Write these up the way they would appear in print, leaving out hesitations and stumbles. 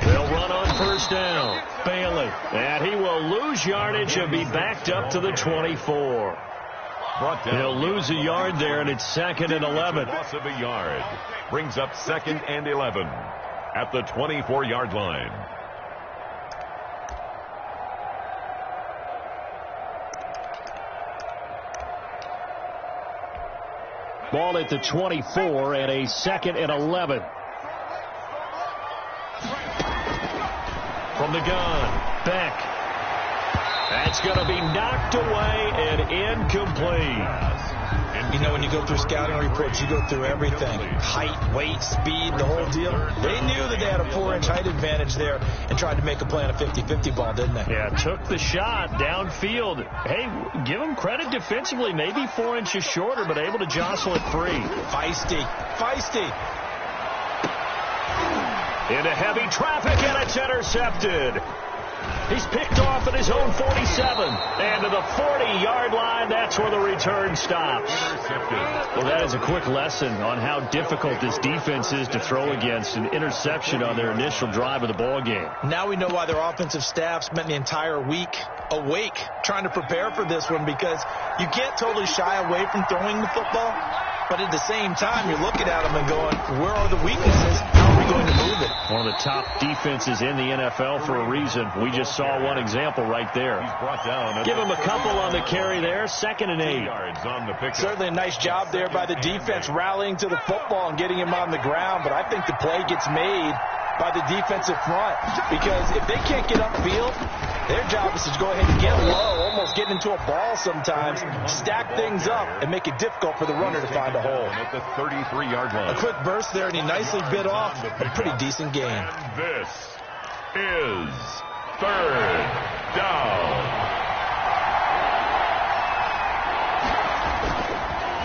They'll run on first down. Bailey. And he will lose yardage and be backed up to the 24. He'll lose a yard there, and it's 2nd and 11. Loss of a yard. Brings up 2nd and 11 at the 24-yard line. Ball at the 24 and a 2nd and 11. From the gun, Beck. That's going to be knocked away and incomplete. You know, when you go through scouting reports, you go through everything. Height, weight, speed, the whole deal. They knew that they had a 4-inch height advantage there and tried to make a play on a 50-50 ball, didn't they? Yeah, took the shot downfield. Hey, give them credit defensively. Maybe 4 inches shorter, but able to jostle it free. Feisty. Feisty. Into heavy traffic, and it's intercepted. He's picked off at his own 47. And to the 40-yard line, that's where the return stops. Well, that is a quick lesson on how difficult this defense is to throw against. An interception on their initial drive of the ball game. Now we know why their offensive staff spent the entire week awake trying to prepare for this one, because you can't totally shy away from throwing the football. But at the same time, you're looking at them and going, where are the weaknesses? How are we going to move it? One of the top defenses in the NFL for a reason. We just saw one example right there. He's brought down. Give him a couple on the carry there. 2nd and 8. Yards on the pick. Certainly a nice job there by the defense rallying to the football and getting him on the ground. But I think the play gets made by the defensive front, because if they can't get upfield, their job is to go ahead and get low, almost get into a ball sometimes, stack things up, and make it difficult for the runner to find a hole. At the 33-yard line. A quick burst there, and he nicely bit off a pretty decent gain. And this is 3rd down.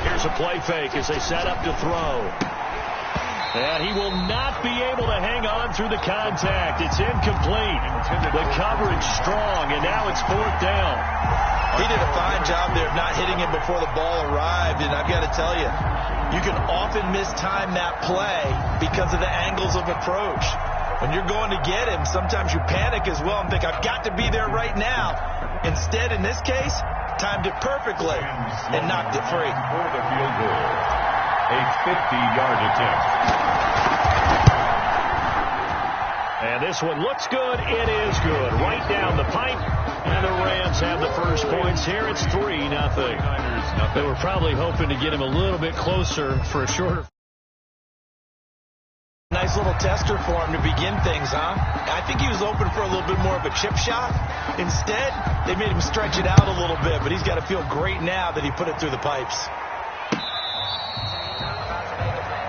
Here's a play fake as they set up to throw. And he will not be able to hang on through the contact. It's incomplete. The coverage strong, and now it's 4th down. He did a fine job there of not hitting him before the ball arrived, and I've got to tell you, you can often mistime that play because of the angles of approach. When you're going to get him, sometimes you panic as well and think, I've got to be there right now. Instead, in this case, timed it perfectly and knocked it free. For the field goal. A 50-yard attempt. And this one looks good. It is good. Right down the pipe. And the Rams have the first points here. It's 3-0. They were probably hoping to get him a little bit closer for a shorter. Nice little tester for him to begin things, huh? I think he was open for a little bit more of a chip shot. Instead, they made him stretch it out a little bit, but he's got to feel great now that he put it through the pipes.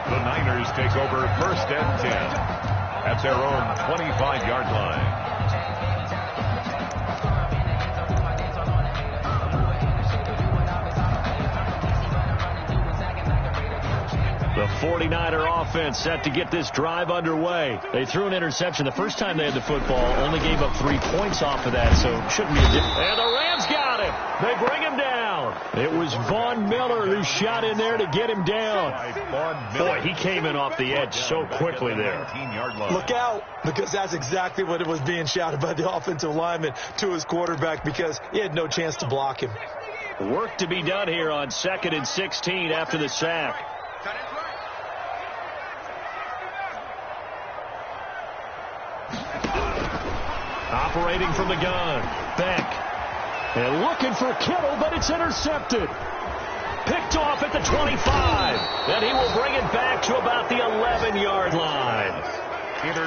The Niners take over 1st and 10 at their own 25-yard line. The 49er offense set to get this drive underway. They threw an interception the first time they had the football, only gave up 3 points off of that, so it shouldn't be a difference. And the Rams got him. They bring him down. It was Von Miller who shot in there to get him down. Boy, he came in off the edge so quickly there. Look out, because that's exactly what it was being shouted by the offensive lineman to his quarterback, because he had no chance to block him. Work to be done here on 2nd and 16 after the sack. Operating from the gun, Beck. And looking for Kittle, but it's intercepted. Picked off at the 25. And he will bring it back to about the 11-yard line.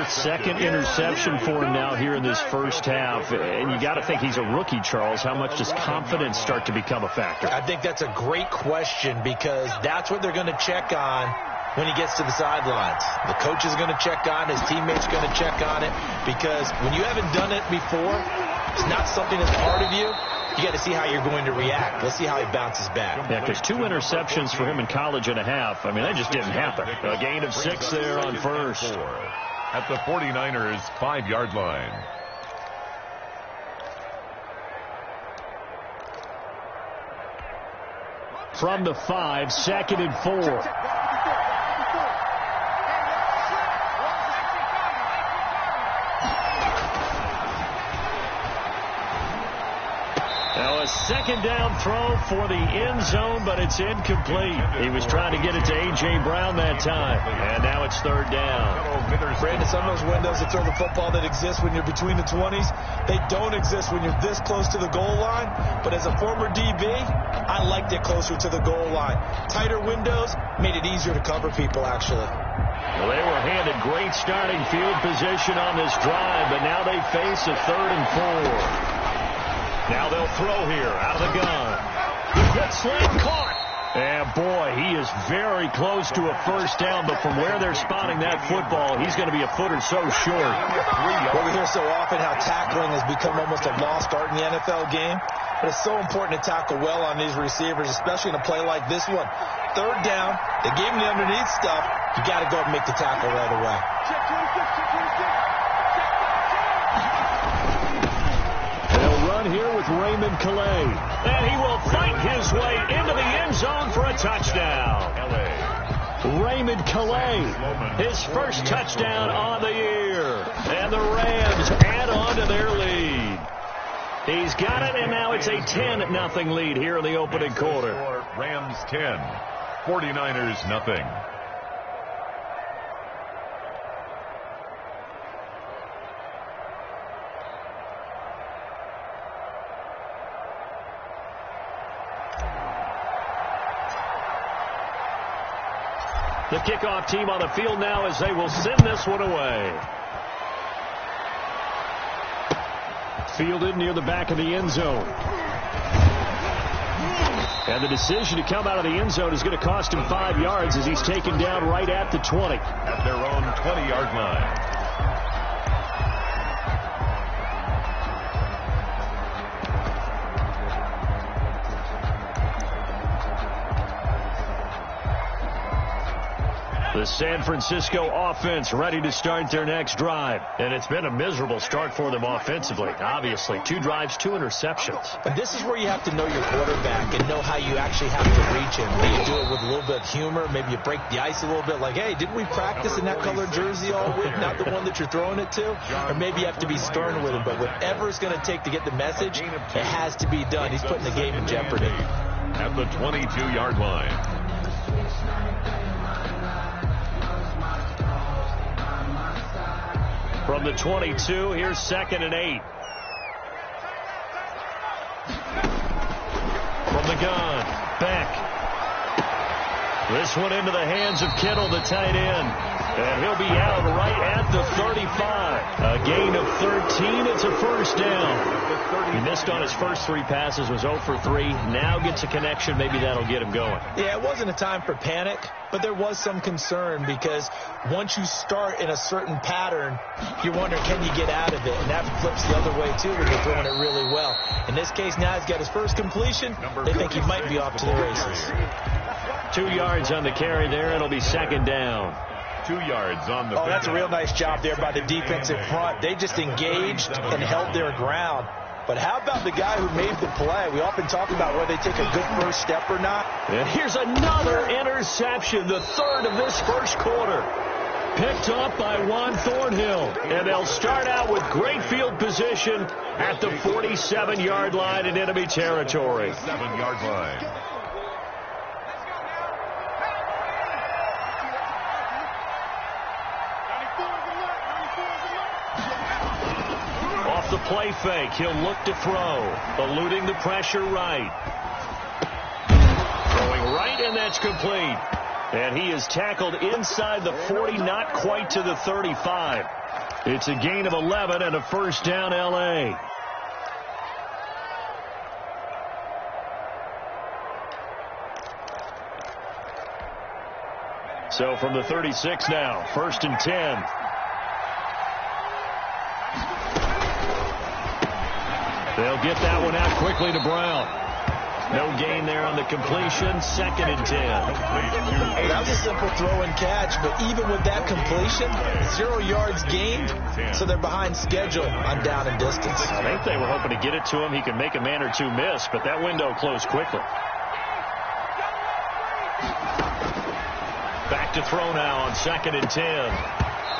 Second interception for him now here in this first half. And you got to think he's a rookie, Charles. How much does confidence start to become a factor? I think that's a great question, because that's what they're going to check on when he gets to the sidelines. The coach is going to check on, his teammates are going to check on it, because when you haven't done it before, it's not something that's part of you. You got to see how you're going to react. Let's see how he bounces back. Yeah, because 2 interceptions for him in college and a half. I mean, that just didn't happen. A gain of 6 there on first. At the 49ers' 5-yard line. From the 5, 2nd and 4. second down throw for the end zone, but it's incomplete. He was trying to get it to A.J. Brown that time, and now it's third down. Brandon, some of those windows to throw the football that exist when you're between the 20s, they don't exist when you're this close to the goal line. But as a former DB, I liked it closer to the goal line. Tighter windows made it easier to cover people, actually. Well, they were handed great starting field position on this drive, but now they face a 3rd and 4. Now they'll throw here out of the gun. Good slam caught. And boy, he is very close to a first down, but from where they're spotting that football, he's going to be a foot or so short. Well, we hear so often how tackling has become almost a lost art in the NFL game, but it's so important to tackle well on these receivers, especially in a play like this one. Third down, they gave him the underneath stuff. You got to go and make the tackle right away. Here with Raymond Calais, and he will fight his way into the end zone for a touchdown. Raymond Calais, his first touchdown on the year, and the Rams add on to their lead. He's got it, and now it's a 10-0 lead here in the opening quarter. Rams 10, 49ers nothing. The kickoff team on the field now as they will send this one away. Fielded near the back of the end zone. And the decision to come out of the end zone is going to cost him 5 yards as he's taken down right at the 20. At their own 20-yard line. The San Francisco offense ready to start their next drive. And it's been a miserable start for them offensively. Obviously, 2 drives, 2 interceptions. But this is where you have to know your quarterback and know how you actually have to reach him. Maybe you do it with a little bit of humor. Maybe you break the ice a little bit like, hey, didn't we practice in that color jersey all week? Not the one that you're throwing it to. Or maybe you have to be stern with him. But whatever it's going to take to get the message, it has to be done. He's putting the game in jeopardy. At the 22-yard line. From the 22, here's 2nd and 8. From the gun, Beck. This one into the hands of Kittle, the tight end. And he'll be out right at the 35. A gain of 13. It's a first down. He missed on his first 3 passes, was 0 for 3. Now gets a connection. Maybe that'll get him going. Yeah, it wasn't a time for panic, but there was some concern because once you start in a certain pattern, you're wondering, can you get out of it? And that flips the other way, too, when you're throwing it really well. In this case, now he's got his first completion. They think he might be off to the races. 2 yards on the carry there. It'll be 2nd down. 2 yards on the. Oh, that's a real nice job there by the defense in front. They just engaged and held their ground. But how about the guy who made the play? We often talk about whether they take a good first step or not. And here's another interception, the 3rd of this first quarter. Picked up by Juan Thornhill. And they'll start out with great field position at the 47-yard line in enemy territory. 7-yard line. The play fake. He'll look to throw. Eluding the pressure right. Throwing right, and that's complete. And he is tackled inside the 40, not quite to the 35. It's a gain of 11 and a first down, L.A. So from the 36 now, 1st and 10. They'll get that one out quickly to Brown. No gain there on the completion. 2nd and 10. That was a simple throw and catch, but even with that completion, 0 yards gained, so they're behind schedule on down and distance. I think they were hoping to get it to him. He could make a man or 2 miss, but that window closed quickly. Back to throw now on 2nd and 10.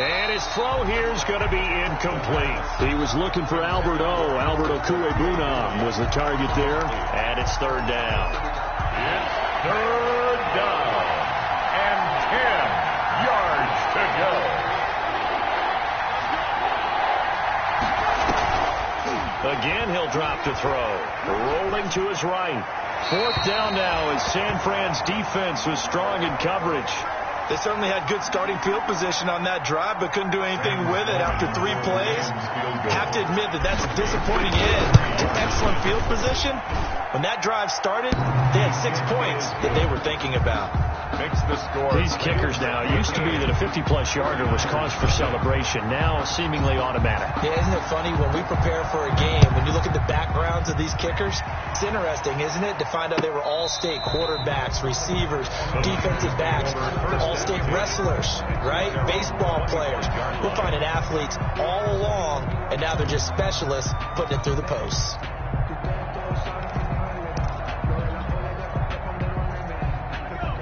And his throw here is going to be incomplete. He was looking for Alberto. Alberto Cuebunam was the target there. And it's third down. It's third down. And 10 yards to go. Again, he'll drop to throw. Rolling to his right. Fourth down now as San Fran's defense was strong in coverage. They certainly had good starting field position on that drive, but couldn't do anything with it after 3 plays. Have to admit that that's a disappointing end to excellent field position. When that drive started, they had 6 points that they were thinking about. Makes the score. These kickers now, it used to be that a 50-plus yarder was cause for celebration. Now seemingly automatic. Yeah, isn't it funny when we prepare for a game, when you look at the backgrounds of these kickers, it's interesting, isn't it, to find out they were all-state quarterbacks, receivers, defensive backs, all-state wrestlers, right? Baseball players. We're finding athletes all along, and now they're just specialists putting it through the posts.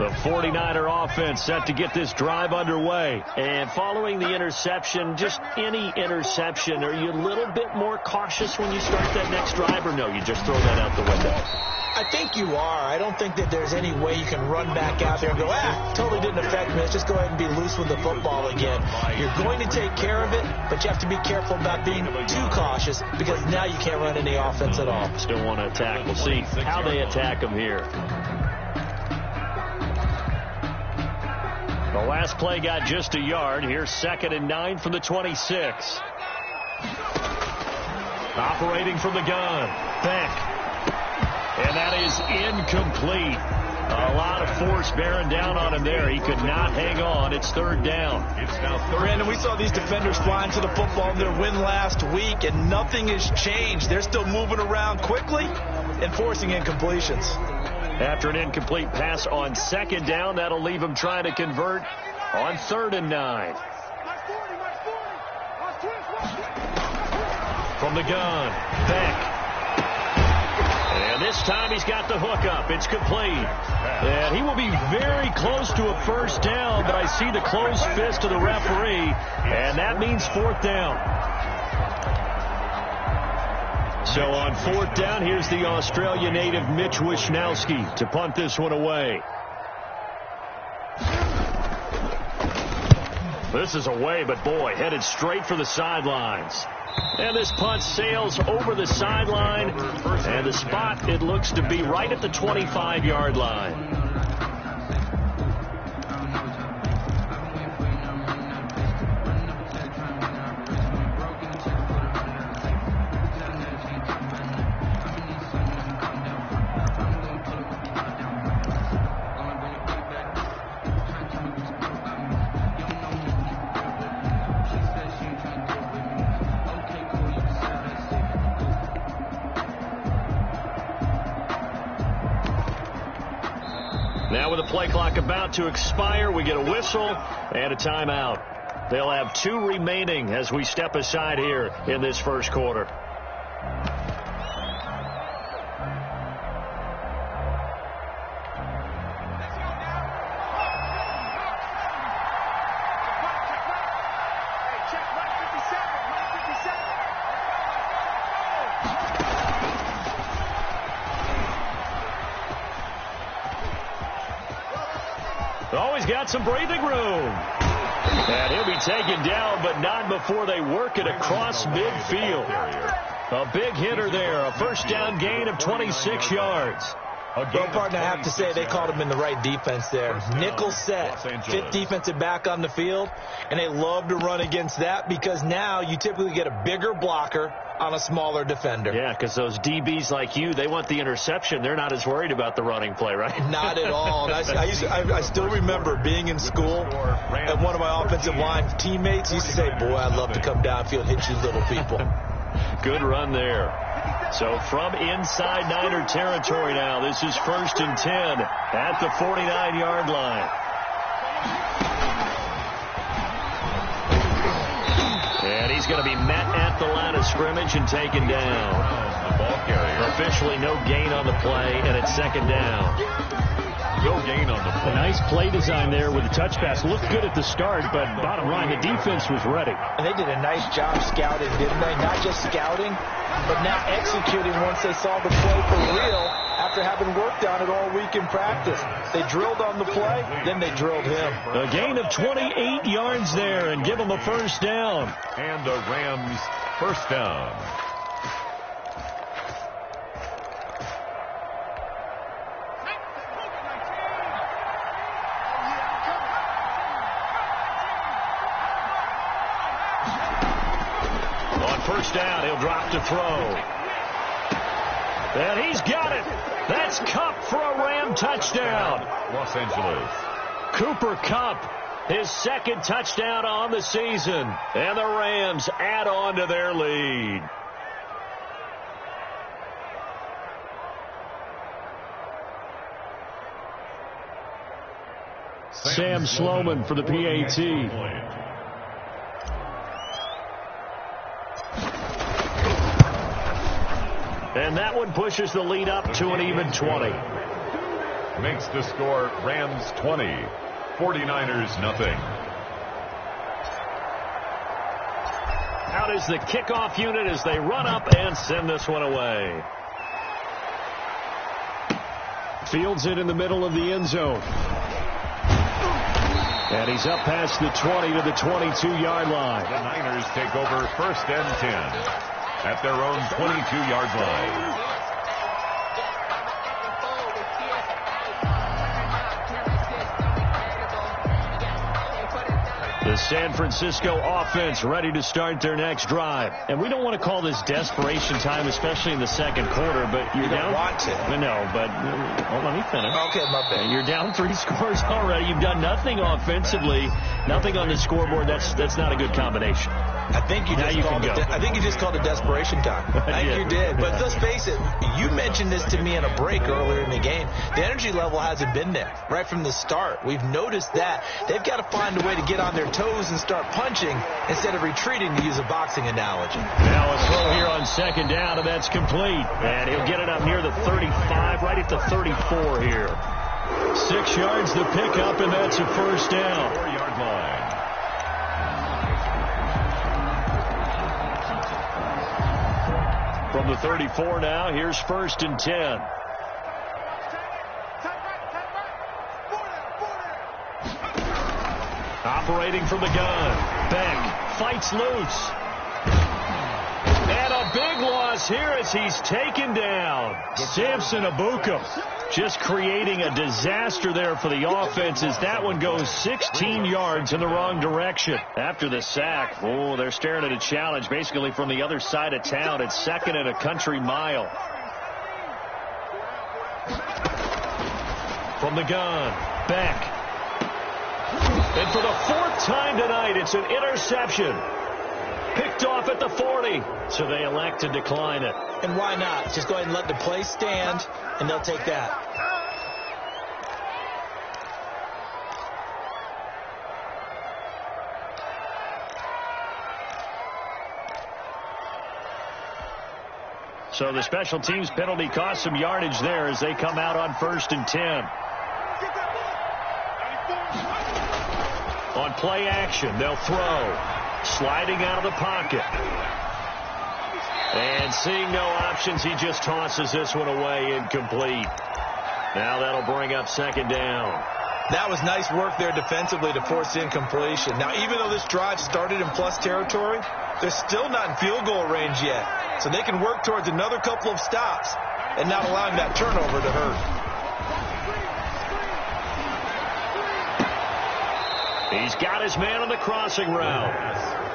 The 49er offense set to get this drive underway. And following the interception, just any interception, are you a little bit more cautious when you start that next drive, or no, you just throw that out the window? I think you are. I don't think that there's any way you can run back out there and go, totally didn't affect me. Let's just go ahead and be loose with the football again. You're going to take care of it, but you have to be careful about being too cautious because now you can't run any offense at all. Still want to attack. We'll see how they attack them here. The last play got just a yard. Here's 2nd and 9 from the 26. Operating from the gun. Beck. And that is incomplete. A lot of force bearing down on him there. He could not hang on. It's third down. It's now third. Brandon, we saw these defenders flying to the football in their win last week, and nothing has changed. They're still moving around quickly and forcing incompletions. After an incomplete pass on 2nd down, that'll leave him trying to convert on 3rd and 9. From the gun, Beck. And this time he's got the hook up. It's complete. And he will be very close to a first down, but I see the closed fist of the referee, and that means 4th down. So on 4th down, here's the Australia native Mitch Wishnowski to punt this one away. This is away, but boy, headed straight for the sidelines. And this punt sails over the sideline, and the spot, it looks to be right at the 25-yard line. Now with the play clock about to expire, we get a whistle and a timeout. They'll have 2 remaining as we step aside here in this first quarter. Always got some breathing room. And he'll be taken down, but not before they work it across midfield. A big hitter there. A first down gain of 26 yards. Well, partner, I have to say they called him in the right defense there. Nickel set, 5th defensive back on the field, and they love to run against that because now you typically get a bigger blocker on a smaller defender. Yeah, because those DBs like you, they want the interception. They're not as worried about the running play, right? Not at all. And I still remember being in school, and one of my offensive line teammates used to say, boy, I'd love to come downfield and hit you little people. Good run there. So from inside Niner territory now, this is 1st and 10 at the 49-yard line. And he's going to be met at the line of scrimmage and taken down. Officially no gain on the play, and it's 2nd down. No gain on the play. A nice play design there with the touch pass. Looked good at the start, but bottom line, the defense was ready. And they did a nice job scouting, didn't they? Not just scouting, but now executing once they saw the play for real after having worked on it all week in practice. They drilled on the play, then they drilled him. A gain of 28 yards there and give them a first down. And the Rams first down. First down, he'll drop to throw. And he's got it. That's Kupp for a Ram touchdown. Los Angeles. Cooper Kupp, his second touchdown on the season. And the Rams add on to their lead. Sam Sloman for the PAT. And that one pushes the lead up to an even 20. Makes the score Rams 20, 49ers nothing. Out is the kickoff unit as they run up and send this one away. Fields it in the middle of the end zone. And he's up past the 20 to the 22-yard line. The Niners take over first and 10. At their own 22-yard line. The San Francisco offense ready to start their next drive. And we don't want to call this desperation time, especially in the second quarter, but you're down. You don't want to. No, but hold on, let me finish. Okay, my bad. You're down 3 scores already. You've done nothing offensively, nothing on the scoreboard. That's not a good combination. I think you just called it desperation time. I think you did. But let's face it, you mentioned this to me in a break earlier in the game. The energy level hasn't been there right from the start. We've noticed that. They've got to find a way to get on their toes and start punching instead of retreating, to use a boxing analogy. Now a throw here on second down, and that's complete. And he'll get it up near the 35, right at the 34 here. 6 yards the pickup, and that's a first down. 4-yard line. From the 34 now, here's first and 10. Operating from the gun. Beck fights loose. And a big loss here as he's taken down. Samson Abuka just creating a disaster there for the offense as that one goes 16 yards in the wrong direction. After the sack, they're staring at a challenge basically from the other side of town. It's second and a country mile. From the gun, Beck. And for the 4th time tonight, it's an interception. Picked off at the 40, so they elect to decline it. And why not? Just go ahead and let the play stand, and they'll take that. So the special teams penalty cost some yardage there as they come out on first and 10. On play action, they'll throw. Sliding out of the pocket. And seeing no options, he just tosses this one away, incomplete. Now that'll bring up second down. That was nice work there defensively to force incompletion. Now, even though this drive started in plus territory, they're still not in field goal range yet. So they can work towards another couple of stops and not allowing that turnover to hurt. He's got his man on the crossing route.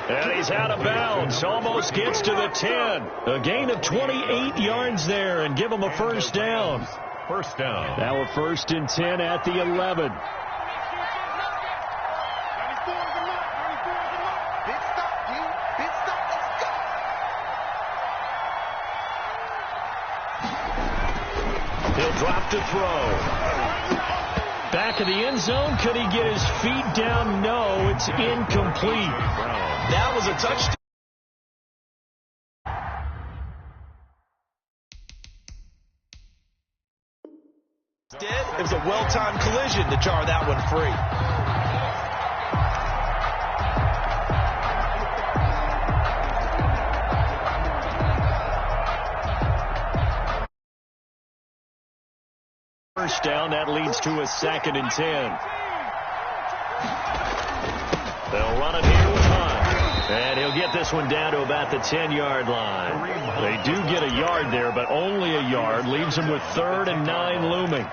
And he's out of bounds. Almost gets to the 10. A gain of 28 yards there and give him a first down. First down. Now a first and 10 at the 11. He'll drop to throw. Back of the end zone. Could he get his feet down? No, it's incomplete. That was a touchdown. It was a well-timed collision to jar that one free. First down, that leads to a 2nd and 10. They'll run it here with Hunt. And he'll get this one down to about the 10-yard line. They do get a yard there, but only a yard. Leaves them with 3rd and 9 looming.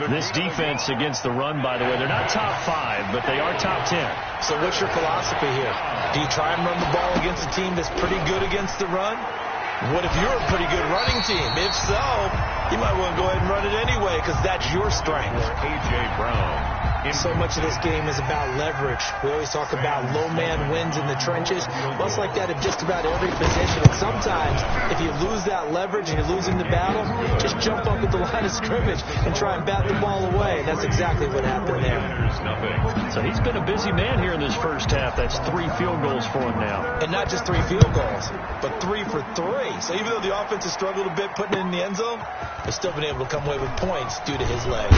This defense against the run, by the way, they're not top 5, but they are top 10. So what's your philosophy here? Do you try and run the ball against a team that's pretty good against the run? What if you're a pretty good running team? If so, you might want to go ahead and run it anyway because that's your strength. A.J. Brown. So much of this game is about leverage. We always talk about low man wins in the trenches. Well, it's like that at just about every position. And sometimes, if you lose that leverage and you're losing the battle, just jump up at the line of scrimmage and try and bat the ball away. And that's exactly what happened there. So he's been a busy man here in this first half. That's 3 field goals for him now. And not just 3 field goals, but 3 for 3. So even though the offense has struggled a bit putting it in the end zone, they've still been able to come away with points due to his leg.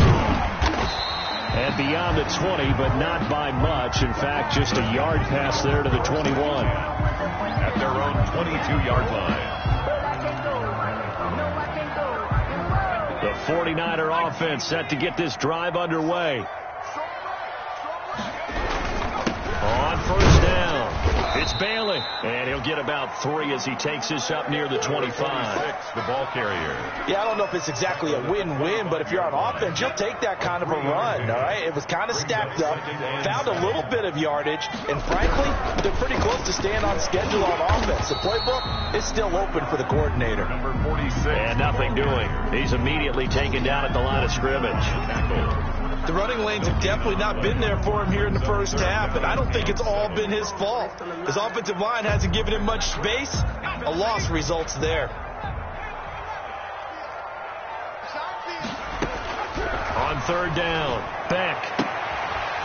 And beyond the 20, but not by much. In fact, just a yard pass there to the 21. At their own 22-yard line. The 49er offense set to get this drive underway. On first down, it's Bailey. And he'll get about 3 as he takes this up near the 25. The ball carrier. Yeah, I don't know if it's exactly a win-win, but if you're on offense, you'll take that kind of a run, all right? It was kind of stacked up, found a little bit of yardage, and frankly, they're pretty close to staying on schedule on offense. The playbook is still open for the coordinator. Number 46. And nothing doing. He's immediately taken down at the line of scrimmage. The running lanes have definitely not been there for him here in the first half, and I don't think it's all been his fault. His offensive line hasn't given him much space. A loss results there. On third down, Beck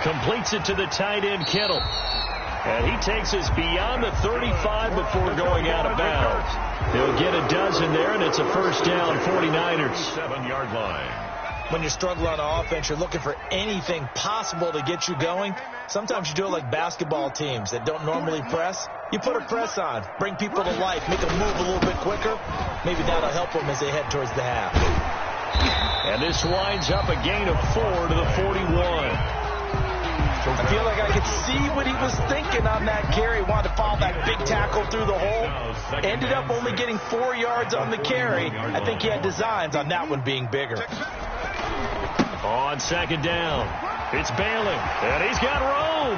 completes it to the tight end, Kittle. And he takes us beyond the 35 before going out of bounds. He'll get a dozen there, and it's a first down, 49ers. 7-yard line. When you're struggling on offense, you're looking for anything possible to get you going. Sometimes you do it like basketball teams that don't normally press. You put a press on, bring people to life, make them move a little bit quicker. Maybe that'll help them as they head towards the half. And this winds up a gain of 4 to the 41. I feel like I could see what he was thinking on that carry. Wanted to follow that big tackle through the hole. Ended up only getting 4 yards on the carry. I think he had designs on that one being bigger. On second down, it's Bailey, and he's got room.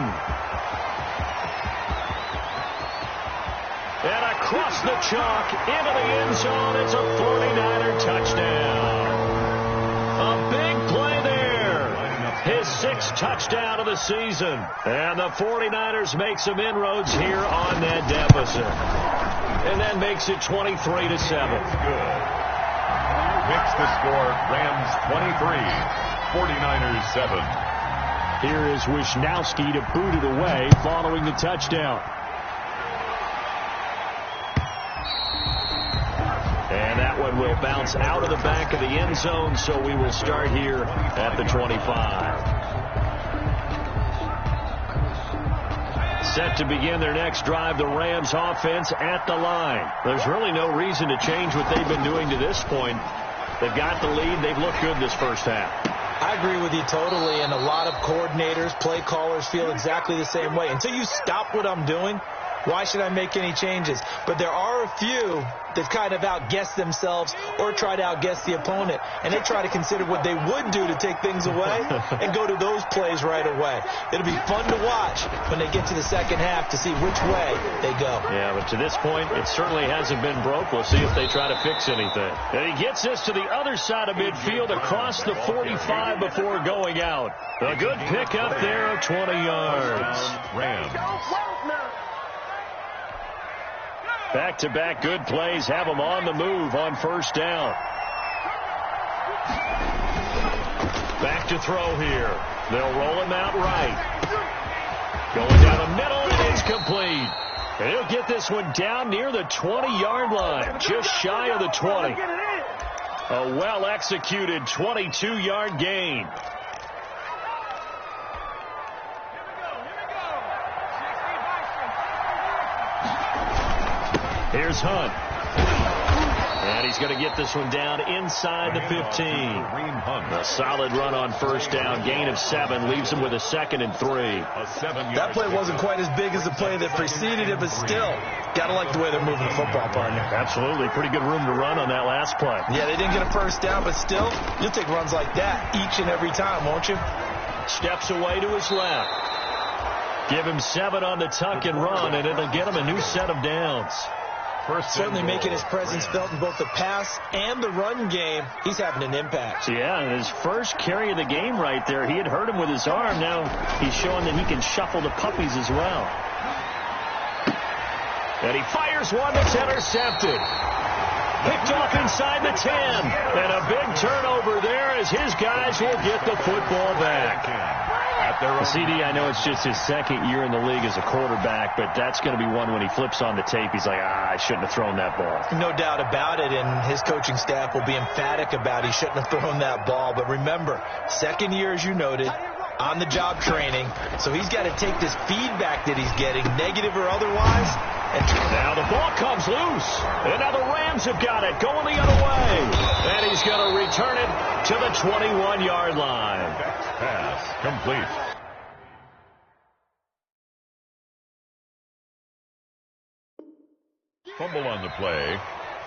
And across the chalk, into the end zone, it's a 49er touchdown. A big play there. His 6th touchdown of the season. And the 49ers make some inroads here on that deficit. And that makes it 23-7. Good. Makes the score Rams 23. 49ers 7. Here is Wisnowski to boot it away following the touchdown. And that one will bounce out of the back of the end zone, so we will start here at the 25. Set to begin their next drive, the Rams offense at the line. There's really no reason to change what they've been doing to this point. They've got the lead. They've looked good this first half. I agree with you totally, and a lot of coordinators, play callers feel exactly the same way. Until you stop what I'm doing, why should I make any changes? But there are a few that kind of outguess themselves or try to outguess the opponent, and they try to consider what they would do to take things away and go to those plays right away. It'll be fun to watch when they get to the second half to see which way they go. Yeah, but to this point, it certainly hasn't been broke. We'll see if they try to fix anything. And he gets this to the other side of midfield across the 45 before going out. A good pickup there of 20 yards. Rams. Back-to-back good plays have them on the move on first down. Back to throw here. They'll roll him out right. Going down the middle, and it's complete. And he'll get this one down near the 20-yard line, just shy of the 20. A well-executed 22-yard gain. Here's Hunt. And he's going to get this one down inside the 15. A solid run on first down. Gain of 7 leaves him with a 2nd and 3. That play wasn't quite as big as the play that preceded it, but still, got to like the way they're moving the football, partner. Absolutely. Pretty good room to run on that last play. Yeah, they didn't get a first down, but still, you'll take runs like that each and every time, won't you? Steps away to his left. Give him 7 on the tuck and run, and it'll get him a new set of downs. Certainly making his presence felt in both the pass and the run game. He's having an impact. Yeah, his first carry of the game right there. He had hurt him with his arm. Now he's showing that he can shuffle the puppies as well. And he fires one that's intercepted. Picked off inside the 10. And a big turnover there as his guys will get the football back. CD, I know it's just his 2nd year in the league as a quarterback, but that's going to be one when he flips on the tape, he's like, I shouldn't have thrown that ball. No doubt about it, and his coaching staff will be emphatic about he shouldn't have thrown that ball. But remember, 2nd year, as you noted, on-the-job training, so he's got to take this feedback that he's getting, negative or otherwise. And now the ball comes loose, and now the Rams have got it, going the other way. And he's going to return it to the 21-yard line. Pass complete. Fumble on the play.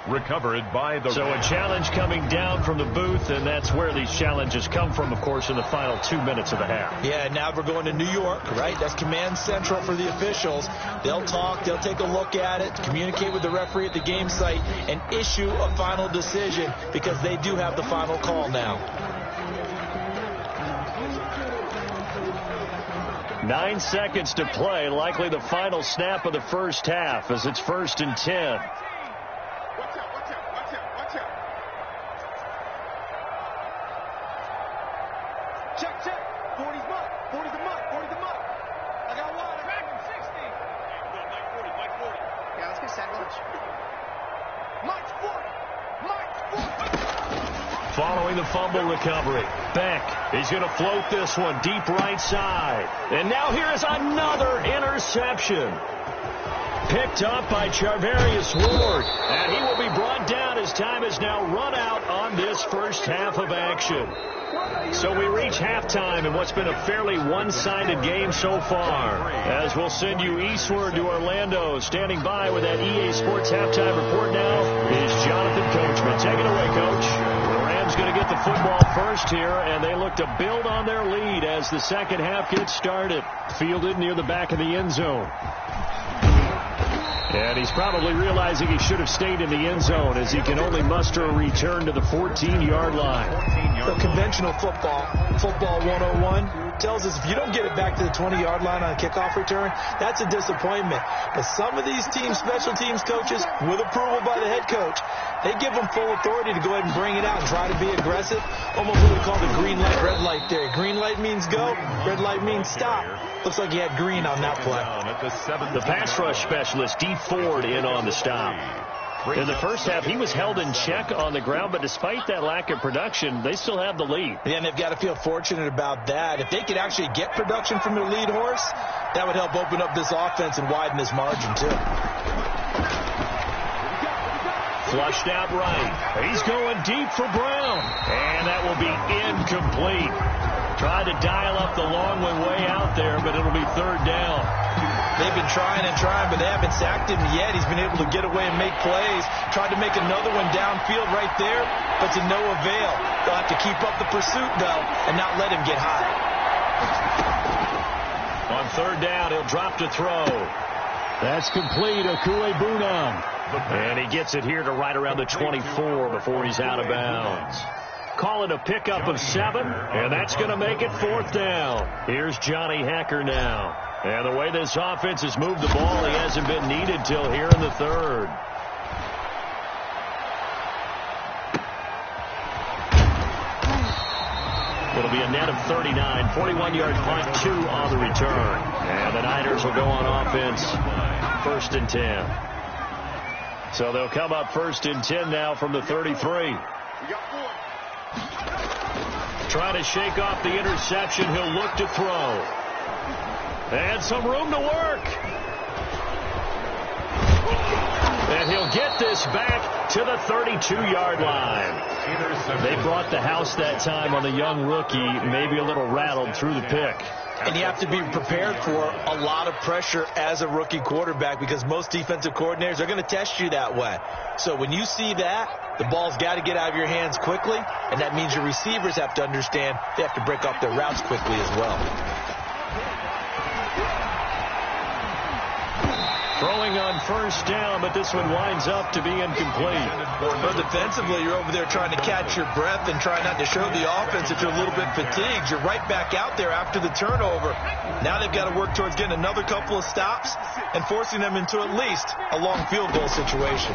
Recovered by the So Rams. A challenge coming down from the booth, and that's where these challenges come from, of course, in the final 2 minutes of the half. Yeah, now we're going to New York, right? That's command central for the officials. They'll talk, they'll take a look at it, communicate with the referee at the game site, and issue a final decision because they do have the final call now. 9 seconds to play, likely the final snap of the first half as it's 1st and 10. Following the fumble recovery, Beck, he's going to float this one deep right side. And now here is another interception. Picked up by Charvarius Ward. And he will be brought down as time is now run out on this first half of action. So we reach halftime in what's been a fairly one-sided game so far. As we'll send you eastward to Orlando. Standing by with that EA Sports halftime report now is Jonathan Coachman. Take it away, Coach. The Rams going to get the football first here, and they look to build on their lead as the second half gets started. Fielded near the back of the end zone. And he's probably realizing he should have stayed in the end zone as he can only muster a return to the 14-yard line. The conventional football 101, tells us if you don't get it back to the 20-yard line on a kickoff return, that's a disappointment. But some of these teams, special teams coaches, with approval by the head coach, they give them full authority to go ahead and bring it out and try to be aggressive. Almost what we call the green light, red light theory. Green light means go, red light means stop. Looks like he had green on that play. The pass rush specialist, D. Ford, in on the stop. In the first half, he was held in check on the ground, but despite that lack of production, they still have the lead. Yeah, and they've got to feel fortunate about that. If they could actually get production from their lead horse, that would help open up this offense and widen this margin, too. Flushed out right. He's going deep for Brown. And that will be incomplete. Tried to dial up the long way out there, but it'll be third down. They've been trying and trying, but they haven't sacked him yet. He's been able to get away and make plays. Tried to make another one downfield right there, but to no avail. They'll have to keep up the pursuit, though, and not let him get high. On third down, he'll drop to throw. That's complete. Okuegbunam. And he gets it here to right around the 24 before he's out of bounds. Call it a pickup of 7, and that's going to make it fourth down. Here's Johnny Hecker now. And the way this offense has moved the ball, he hasn't been needed till here in the third. It'll be a net of 39, 41-yard punt, 2 on the return. And the Niners will go on offense, 1st and 10. So they'll come up 1st and 10 now from the 33. Trying to shake off the interception. He'll look to throw. And some room to work. And he'll get this back to the 32-yard line. They brought the house that time on the young rookie, maybe a little rattled through the pick. And you have to be prepared for a lot of pressure as a rookie quarterback because most defensive coordinators are going to test you that way. So when you see that, the ball's got to get out of your hands quickly, and that means your receivers have to understand they have to break off their routes quickly as well. Throwing on first down, but this one winds up to be incomplete. But defensively, you're over there trying to catch your breath and try not to show the offense that you're a little bit fatigued. You're right back out there after the turnover. Now they've got to work towards getting another couple of stops and forcing them into at least a long field goal situation.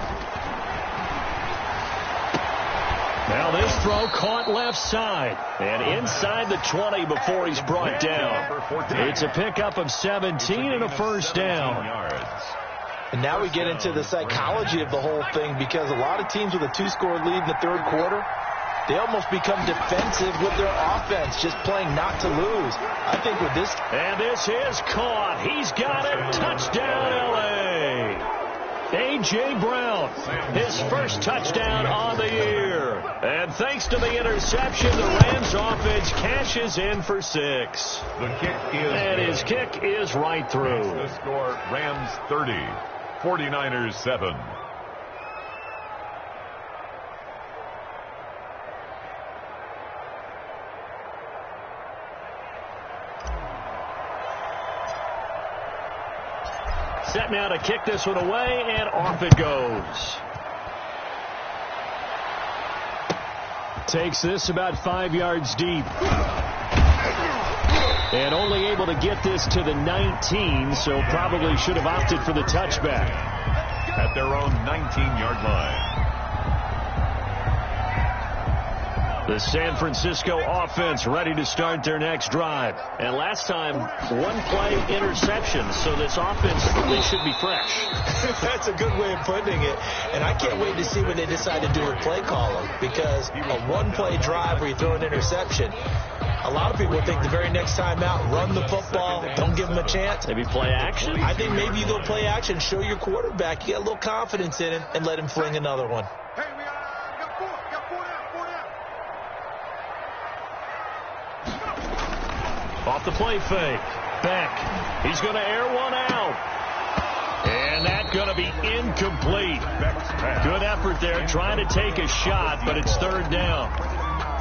Now this throw caught left side and inside the 20 before he's brought down. It's a pickup of 17 and a first down. And now we get into the psychology of the whole thing because a lot of teams with a 2-score lead in the third quarter, they almost become defensive with their offense, just playing not to lose. I think with this... And this is caught. He's got it. Touchdown, L.A. A.J. Brown, his first touchdown on the year. And thanks to the interception, the Rams offense cashes in for 6. The kick is... And his kick is right through. The score, Rams 30, 49ers 7. Set now to kick this one away, and off it goes. Takes this about 5 yards deep. And only able to get this to the 19, so probably should have opted for the touchback. At their own 19-yard line. The San Francisco offense ready to start their next drive. And last time, one-play interception, so this offense really should be fresh. That's a good way of putting it. And I can't wait to see what they decide to do with play calling, because a one-play drive where you throw an interception, a lot of people think the very next time out, run the football, don't give them a chance. Maybe play action? I think maybe you go play action, show your quarterback, you got a little confidence in him, and let him fling another one. Off the play fake. Beck. He's going to air one out. And that's going to be incomplete. Good effort there trying to take a shot, but it's third down.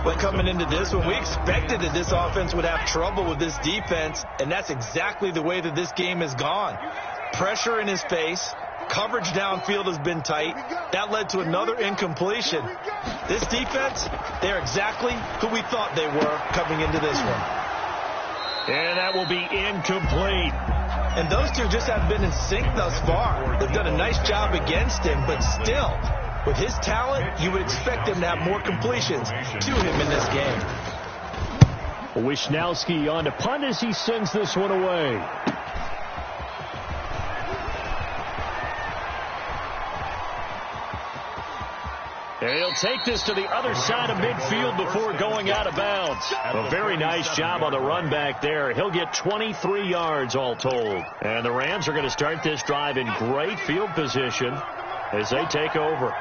But coming into this one, we expected that this offense would have trouble with this defense, and that's exactly the way that this game has gone. Pressure in his face. Coverage downfield has been tight. That led to another incompletion. This defense, they're exactly who we thought they were coming into this one. And that will be incomplete. And those two just haven't been in sync thus far. They've done a nice job against him, but still, with his talent, you would expect him to have more completions to him in this game. Wisnowski on to punt as he sends this one away. And he'll take this to the other side of midfield before going out of bounds. A very nice job on the run back there. He'll get 23 yards all told. And the Rams are going to start this drive in great field position as they take over.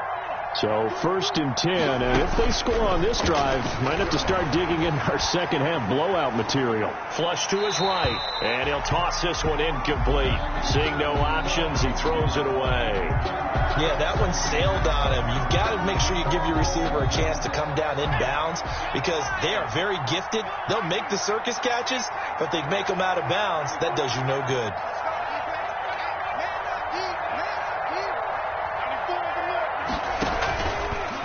So 1st and 10, and if they score on this drive, might have to start digging in our second half blowout material. Flush to his right, and he'll toss this one incomplete. Seeing no options, he throws it away. Yeah, that one sailed on him. You've got to make sure you give your receiver a chance to come down inbounds because they are very gifted. They'll make the circus catches, but they make them out of bounds. That does you no good.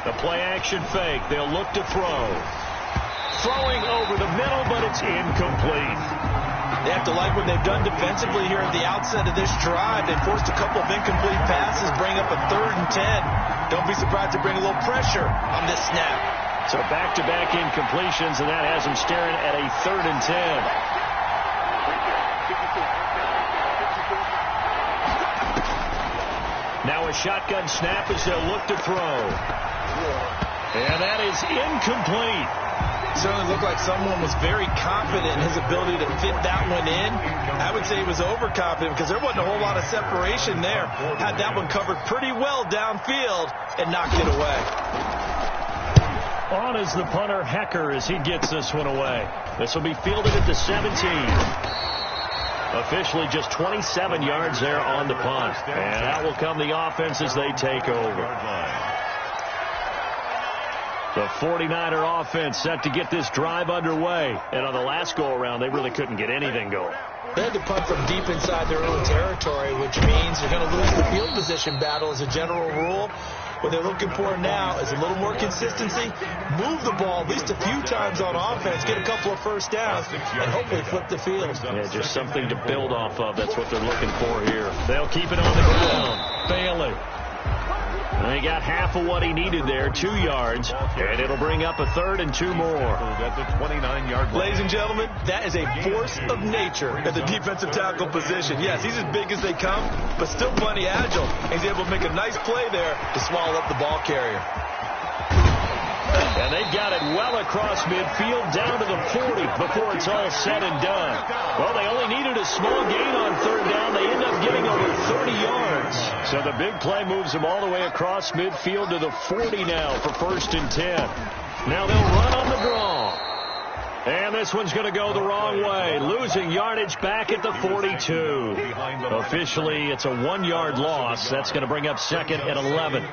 The play-action fake. They'll look to throw. Throwing over the middle, but it's incomplete. They have to like what they've done defensively here at the outset of this drive. They forced a couple of incomplete passes, bring up a 3rd and 10. Don't be surprised to bring a little pressure on this snap. So back-to-back incompletions, and that has them staring at a 3rd and 10. Now a shotgun snap as they'll look to throw. And that is incomplete. Certainly looked like someone was very confident in his ability to fit that one in. I would say he was overconfident because there wasn't a whole lot of separation there. Had that one covered pretty well downfield and knocked it away. On is the punter, Hecker, as he gets this one away. This will be fielded at the 17. Officially just 27 yards there on the punt. And out will come the offense as they take over. The 49er offense set to get this drive underway. And on the last go-around, they really couldn't get anything going. They had to punt from deep inside their own territory, which means they're going to lose the field position battle as a general rule. What they're looking for now is a little more consistency, move the ball at least a few times on offense, get a couple of first downs, and hopefully flip the field. Yeah, just something to build off of. That's what they're looking for here. They'll keep it on the ground. Bailey. They got half of what he needed there, 2 yards, and it'll bring up a 3rd and 2 more. At the 29-yard line. Ladies and gentlemen, that is a force of nature at the defensive tackle position. Yes, he's as big as they come, but still plenty agile. He's able to make a nice play there to swallow up the ball carrier. And they've got it well across midfield down to the 40 before it's all said and done. Well, they only needed a small gain on 3rd down. They end up getting over 30 yards. So the big play moves them all the way across midfield to the 40 now for 1st and 10. Now they'll run on the draw. And this one's going to go the wrong way, losing yardage back at the 42. Officially, it's a 1-yard loss. That's going to bring up 2nd and 11.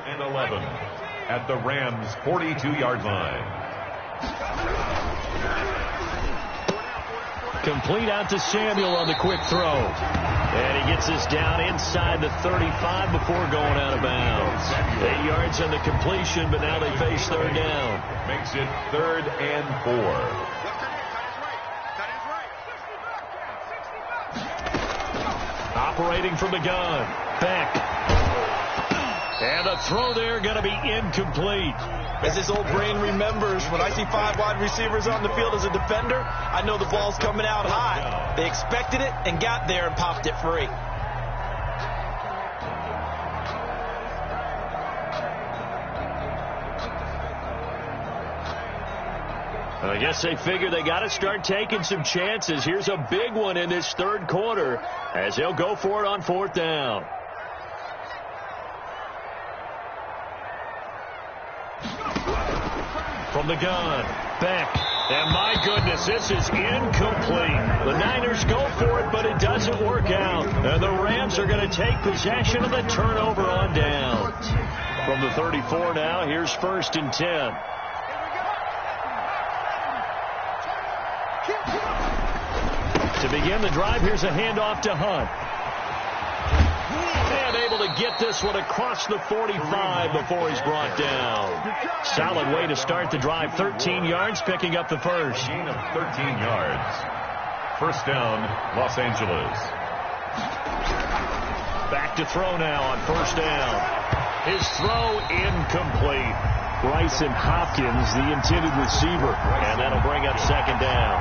At the Rams' 42-yard line. Complete out to Samuel on the quick throw. And he gets this down inside the 35 before going out of bounds. 8 yards on the completion, but now they face 3rd down. Makes it 3rd and 4. Operating from the gun. Beck. And a throw there going to be incomplete. As this old brain remembers, when I see 5 wide receivers on the field as a defender, I know the ball's coming out high. They expected it and got there and popped it free. I guess they figure they got to start taking some chances. Here's a big one in this 3rd quarter as they'll go for it on 4th down. From the gun, Beck, and my goodness, this is incomplete. The Niners go for it, but it doesn't work out. And the Rams are going to take possession of the turnover on downs. From the 34 now, here's 1st and 10. To begin the drive, here's a handoff to Hunt. And able to get this one across the 45 before he's brought down. Solid way to start the drive. 13 yards, picking up the first. Gain of 13 yards. 1st down, Los Angeles. Back to throw now on 1st down. His throw incomplete. Bryson Hopkins, the intended receiver, and that'll bring up 2nd down.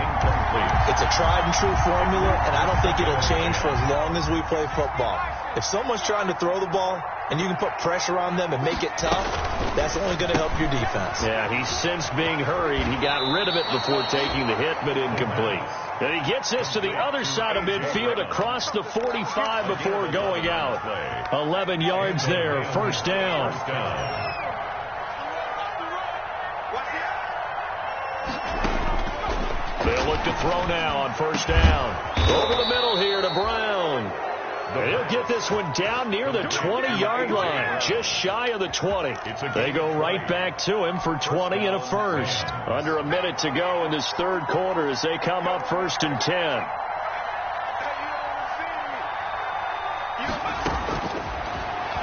It's a tried and true formula, and I don't think it'll change for as long as we play football. If someone's trying to throw the ball and you can put pressure on them and make it tough, that's only going to help your defense. Yeah, he's since being hurried. He got rid of it before taking the hit, but incomplete. And he gets this to the other side of midfield across the 45 before going out. 11 yards there, 1st down. They'll look to throw now on 1st down. Over the middle here to Brown. They'll get this one down near the 20-yard line, just shy of the 20. They go right back to him for 20 and a first. Under a minute to go in this 3rd quarter as they come up 1st and 10.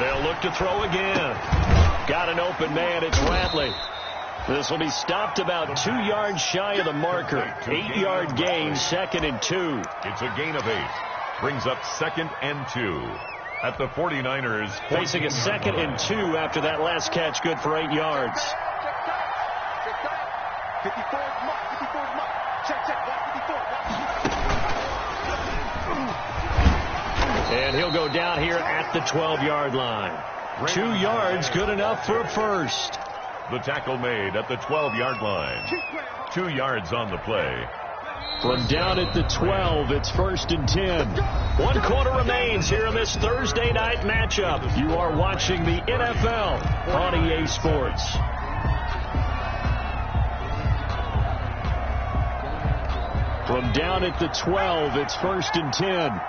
They'll look to throw again. Got an open man. It's Ratley. This will be stopped about 2 yards shy of the marker. 8-yard gain, 2nd and 2. It's a gain of 8. Brings up 2nd and 2. At the 49ers. Facing a 2nd and 2 after that last catch, good for 8 yards. And he'll go down here at the 12-yard line. 2 yards, good enough for a first. The tackle made at the 12-yard line. 2 yards on the play. From down at the 12, it's 1st and 10. 1 quarter remains here in this Thursday night matchup. You are watching the NFL on EA Sports. From down at the 12, it's 1st and 10.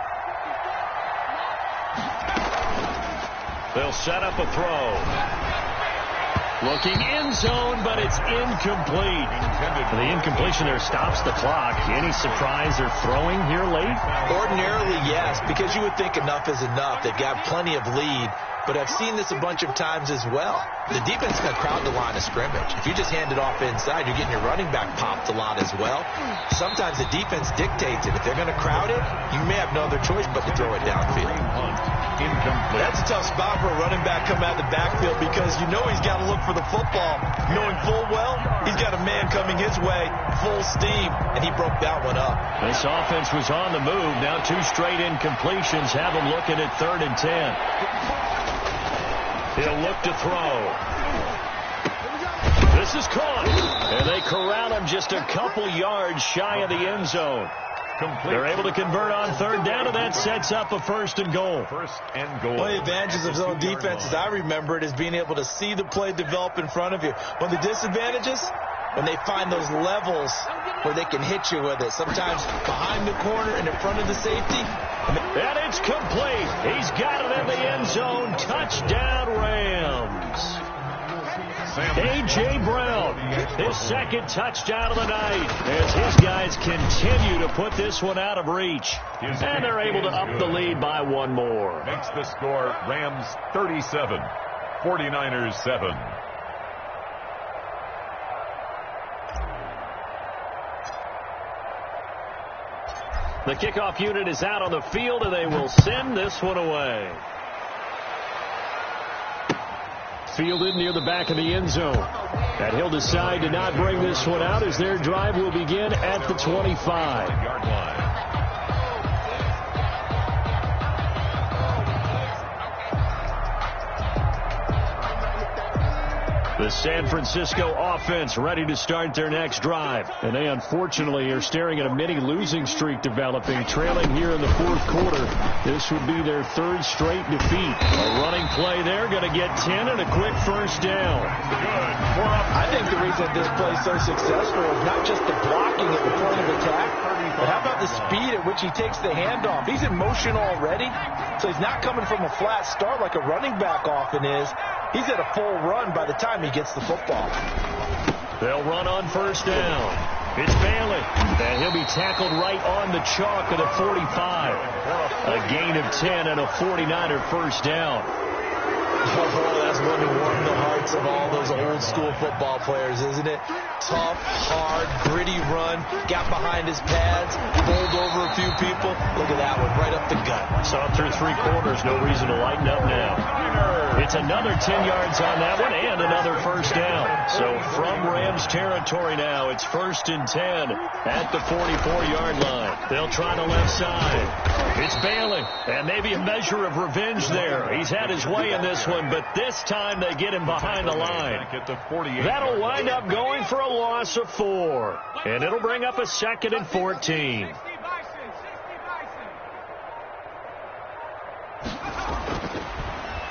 They'll set up a throw. Looking end zone, but it's incomplete. The incompletion there stops the clock. Any surprise they're throwing here late? Ordinarily, yes, because you would think enough is enough. They've got plenty of lead, but I've seen this a bunch of times as well. The defense is going to crowd the line of scrimmage. If you just hand it off inside, you're getting your running back popped a lot as well. Sometimes the defense dictates it. If they're going to crowd it, you may have no other choice but to throw it downfield. Incomplete. That's a tough spot for a running back coming out of the backfield because you know he's got to look for the football, knowing full well he's got a man coming his way, full steam, and he broke that one up. This offense was on the move. Now 2 straight incompletions have him looking at 3rd and 10. He'll look to throw. This is caught, and they corral him just a couple yards shy of the end zone. They're able to convert on 3rd down, and that sets up a 1st and goal. 1st and goal. One of the advantages of zone defense, as I remember it, is being able to see the play develop in front of you. One of the disadvantages, when they find those levels where they can hit you with it, sometimes behind the corner and in front of the safety. And it's complete. He's got it in the end zone. Touchdown, Rams. A.J. Brown, his 2nd touchdown of the night as his guys continue to put this one out of reach. And they're able to up the lead by 1 more. Makes the score Rams 37, 49ers 7. The kickoff unit is out on the field, and they will send this one away. Fielded near the back of the end zone. And he'll decide to not bring this one out as their drive will begin at the 25-yard line. The San Francisco offense ready to start their next drive. And they unfortunately are staring at a mini losing streak developing, trailing here in the 4th quarter. This would be their 3rd straight defeat. A running play there, going to get 10 and a quick 1st down. I think the reason this play is so successful is not just the blocking at the point of attack, but how about the speed at which he takes the handoff? He's in motion already, so he's not coming from a flat start like a running back often is. He's at a full run by the time he gets the football. They'll run on 1st down. It's Bailey, and he'll be tackled right on the chalk of the 45. A gain of 10 and a 49er 1st down. Oh, that's one to warm the hearts of all those old school football players, isn't it? Tough, hard, gritty run, got behind his pads, bowled over a few people. Look at that one, right up the gut. Saw through 3 quarters, no reason to lighten up now. It's another 10 yards on that one and another 1st down. So from Rams territory now, it's 1st and 10 at the 44-yard line. They'll try the left side. It's Bailey, and maybe a measure of revenge there. He's had his way in this one, but this time they get him behind the line. That'll wind up going for a loss of 4, and it'll bring up a 2nd and 14.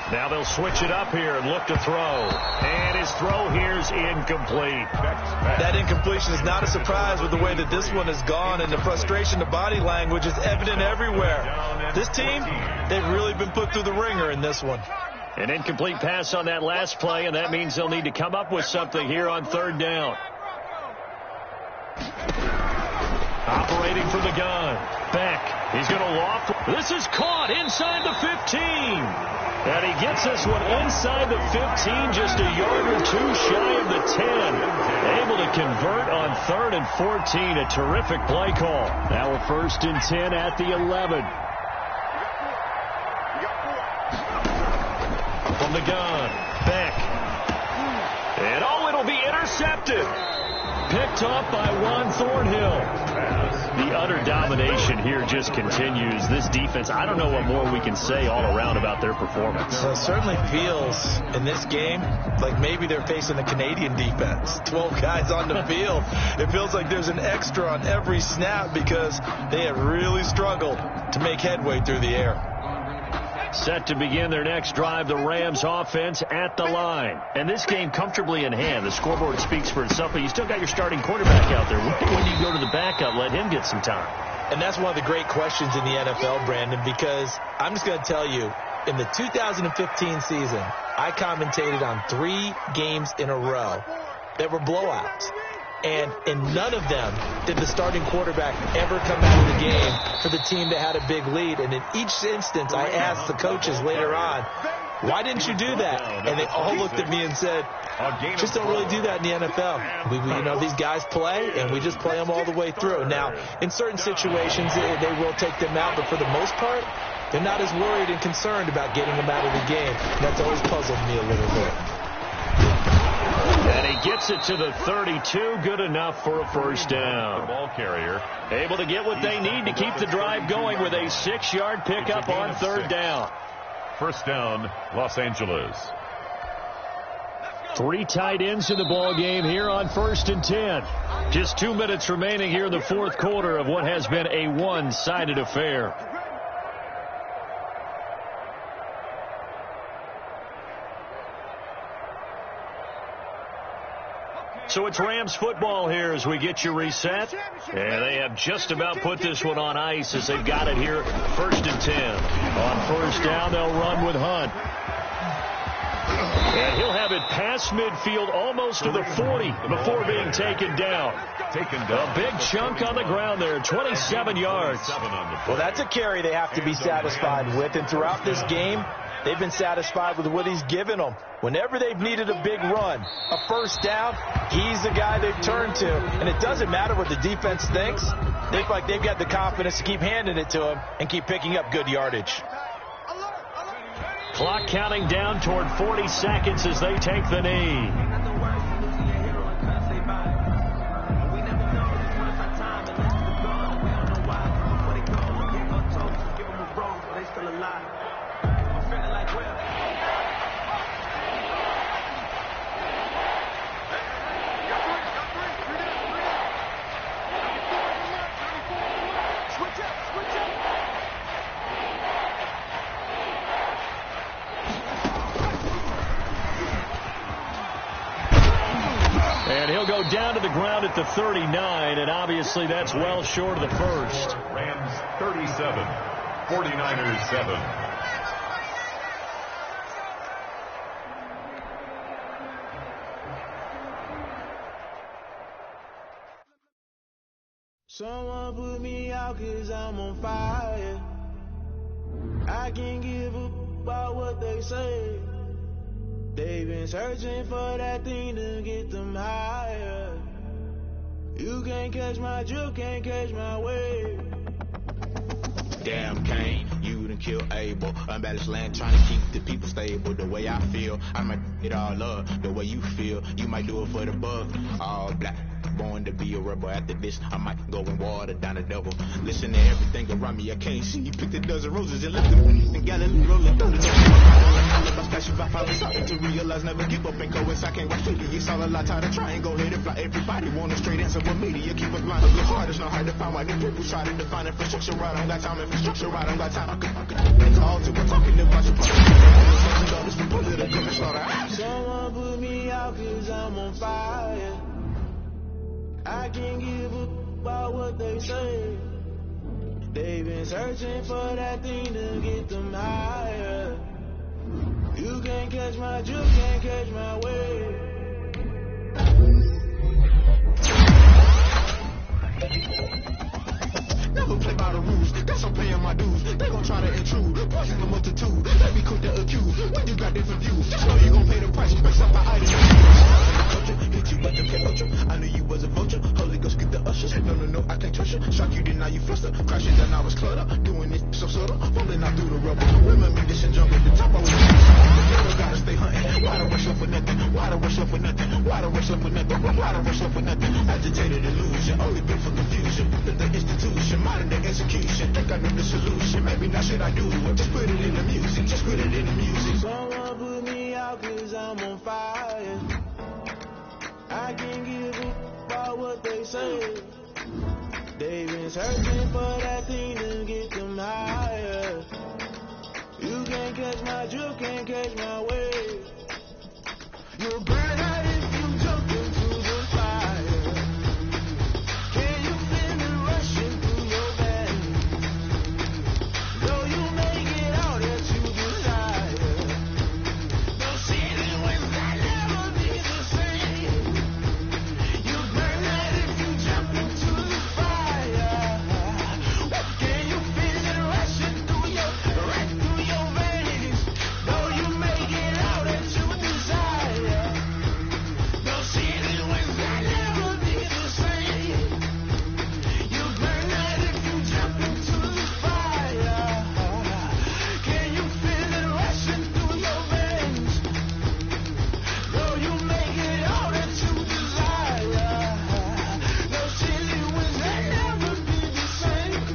Now they'll switch it up here and look to throw. And his throw here's incomplete. That incompletion is not a surprise with the way that this one has gone, and the frustration, the body language is evident everywhere. This team, they've really been put through the ringer in this one. An incomplete pass on that last play, and that means they'll need to come up with something here on 3rd down. Operating from the gun. Beck. He's going to loft. This is caught inside the 15. And he gets this one inside the 15, just a yard or 2 shy of the 10. Able to convert on 3rd and 14. A terrific play call. Now a 1st and 10 at the 11. From the gun. Beck. And it'll be intercepted. Picked off by Juan Thornhill. The utter domination here just continues. This defense, I don't know what more we can say all around about their performance. Well, it certainly feels in this game like maybe they're facing the Canadian defense. 12 guys on the field. It feels like there's an extra on every snap because they have really struggled to make headway through the air. Set to begin their next drive, the Rams offense at the line. And this game comfortably in hand. The scoreboard speaks for itself, but you still got your starting quarterback out there. When do you go to the backup, let him get some time? And that's one of the great questions in the NFL, Brandon, because I'm just going to tell you, in the 2015 season, I commentated on 3 games in a row that were blowouts. And in none of them did the starting quarterback ever come out of the game for the team that had a big lead. And in each instance, I asked the coaches later on, why didn't you do that? And they all looked at me and said, just don't really do that in the NFL. You know, these guys play, and we just play them all the way through. Now, in certain situations, they will take them out, but for the most part, they're not as worried and concerned about getting them out of the game. And that's always puzzled me a little bit. And he gets it to the 32. Good enough for a first down. The ball carrier. Able to get what they need to keep the drive going with a 6-yard pickup on third down. First down, Los Angeles. 3 tight ends in the ball game here on 1st and 10. Just 2 minutes remaining here in the fourth quarter of what has been a one-sided affair. So it's Rams football here as we get you reset. And they have just about put this one on ice as they've got it here 1st and 10. On first down, they'll run with Hunt. And he'll have it past midfield almost to the 40 before being taken down. A big chunk on the ground there, 27 yards. Well, that's a carry they have to be satisfied with. And throughout this game, they've been satisfied with what he's given them. Whenever they've needed a big run, a first down, he's the guy they've turned to. And it doesn't matter what the defense thinks. They feel like they've got the confidence to keep handing it to him and keep picking up good yardage. Clock counting down toward 40 seconds as they take the knee. And he'll go down to the ground at the 39, and obviously that's well short of the first. Rams 37, 49ers 7. Someone put me out 'cause I'm on fire. I can't give up about what they say. They've been searching for that thing to get them higher. You can't catch my drift, can't catch my wave. Damn Kane, you done killed Abel. Unbalanced land trying to keep the people stable. The way I feel, I might it all up. The way you feel, you might do it for the buck. All black, born to be a rebel. After this, I might go and water down the devil. Listen to everything around me, I can't see. You picked a dozen roses and left them in Galilee rolling through the I finally started to realize never give up and go inside. Can't watch TV, it's all a lot tired of trying. Go ahead and fly. Everybody want a straight answer with media. Keep us blind. Look hard, it's not hard to find why the people try to define infrastructure right. I don't got time, infrastructure right. I don't got time. I could call to we're talking about your Someone put me out 'cause I'm on fire. I can't give up about what they say. They've been searching for that thing to get them higher. You can't catch my drift, can't catch my wave. Never play by the rules, that's I'm paying my dues. They gon' try to intrude, poison the multitude. Let me quick to accuse, when you got different views. Just know you gon' pay the price, fix up my item. Culture, hit you with the culture. I knew you was a vulture, Holy Ghost get the ushers. No, I can't trust you. Shock you, then now you fluster. Crashing down, I was cluttered. Doing it so subtle, falling out through the rubble. Remember this and jump at the top, I was gotta stay hunting. Why the rush up for nothing? Why the rush up for nothing? Why the rush up for nothing? Why the rush up for nothing? Agitated illusion, only been for confusion. The institution, modern day execution. Think I know the solution, maybe not should I do it. Just put it in the music, just put it in the music. Someone put me out 'cause I'm on fire. I can't give a about what they say. They've been searching for that thing to get them higher. You can't catch my drift, can't catch my wave. You'll burn out if you jump into the fire. Can you feel it rushing through your veins? Though you make it out that you desire. No ceiling will never be the same. You burn out if you jump into the fire. Can you feel it rushing through your veins? Though you make it out that you desire. No ceiling will never be the same. You burn out if you jump into the fire. Can you feel it rushing through your veins? Though you make it out that you desire. No ceiling will never be the same.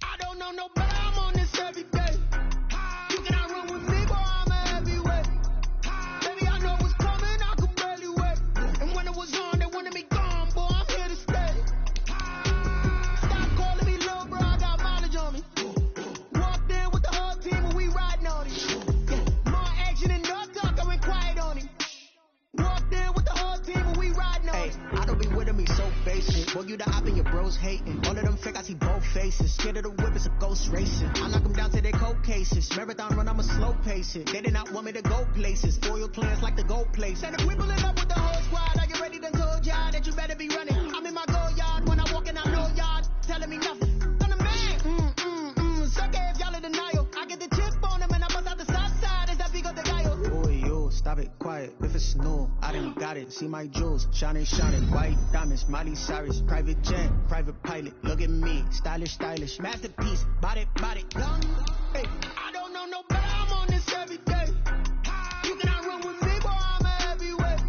I don't know no better, I'm on this every day. You cannot run with me, boy, I'm a heavyweight. Baby, I know what's coming, I could barely wait. And when it was on, they wanted me gone, boy, I'm here to stay. Stop calling me little bro, I got mileage on me. Walked in with the whole team and we riding on it. More action and no talk, I went quiet on him. Walked in with the whole team and we riding on it. I don't be with me so basic. Boy, you the op and your bros hating. All of them fake, I see both faces. Scared of the whip, it's a ghost racing. I knock them down to their cold cases. Marathon run, I'm a slow pace it. They did not want me to go places. Foil plans like the gold place. And if we pulling up with the whole squad, are you ready to told y'all that you better be running? I'm in my go yard when I walk in, I know y'all telling me nothing. I'm the man. Suck if y'all in denial. I get the chip on them and I bust out the south side. Is that big of the guy? Boy, yo, stop it, quiet. If it's new, I didn't got it. See my jewels, shining, white diamonds, Miley Cyrus, private jet, private pilot. Look at me, stylish, masterpiece, body, young. Hey, I don't know no better, I'm on this every day. You cannot run with me, boy, I'm a heavyweight.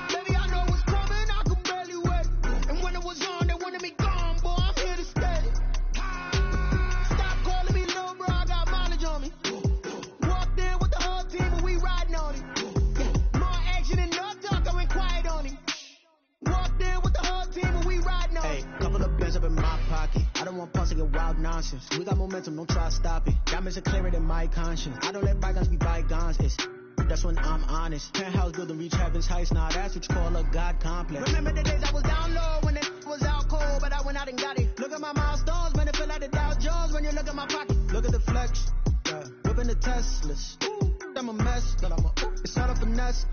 Baby, I know what's coming, I could barely wait. And when it was on, they wanted me gone, boy, I'm here to stay. Stop calling me little bro, I got mileage on me. Walked in with the whole team and we riding on it. More action and no talk, I went quiet on him. Walked in with the whole team and we riding on hey, it. couple of bands up in my pocket. I don't want pulse to get wild nonsense. We got momentum, don't try to stop it. Diamonds are clearer than my conscience. I don't let bygones be bygones. That's when I'm honest. Penthouse building, reach heaven's heights. Now that's what you call a God complex. Remember the days I was down low when it was out cold, but I went out and got it. Look at my milestones, man, it feel like the Dow Jones when you look at my pocket. Look at the flex, whipping the Teslas. I'm a mess, but it's not a finesse.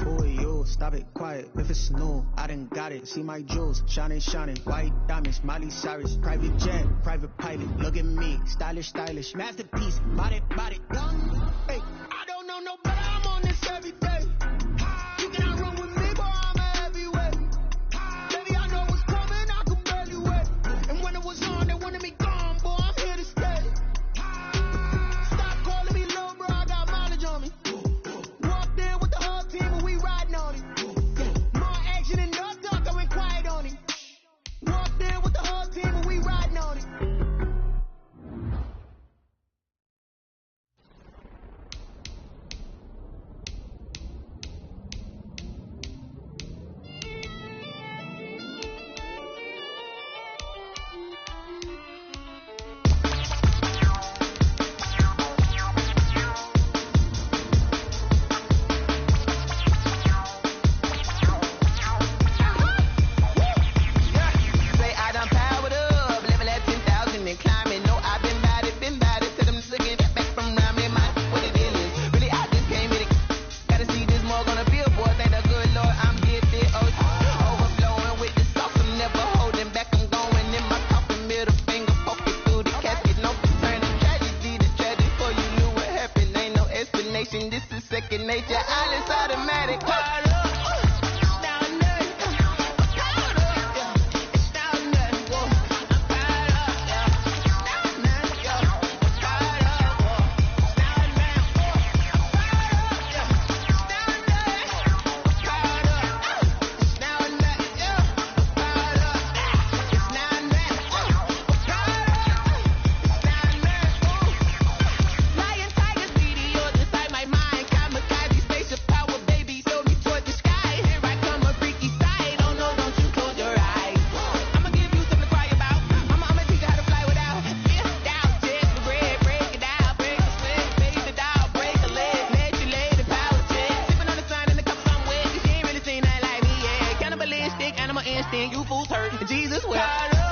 Boy, yo, stop it, quiet. If it's new, I done got it. See my jewels, shining, white diamonds, Miley Cyrus, private jet, private pilot. Look at me, stylish, masterpiece, body, young. Hey, I don't know no better, I'm on this every day. You cannot run with me, boy, I'm a heavyweight. Baby, I know what's coming, I could barely wait. And when it was on, they wanted me gone, boy, I'm here to stay. Stop calling me little bro, I got mileage on me. Walked in with the whole team and we riding on it. More action and no talk, I went quiet on him. Walked in with the whole team and we riding on it. understand you fools hurt. Jesus will.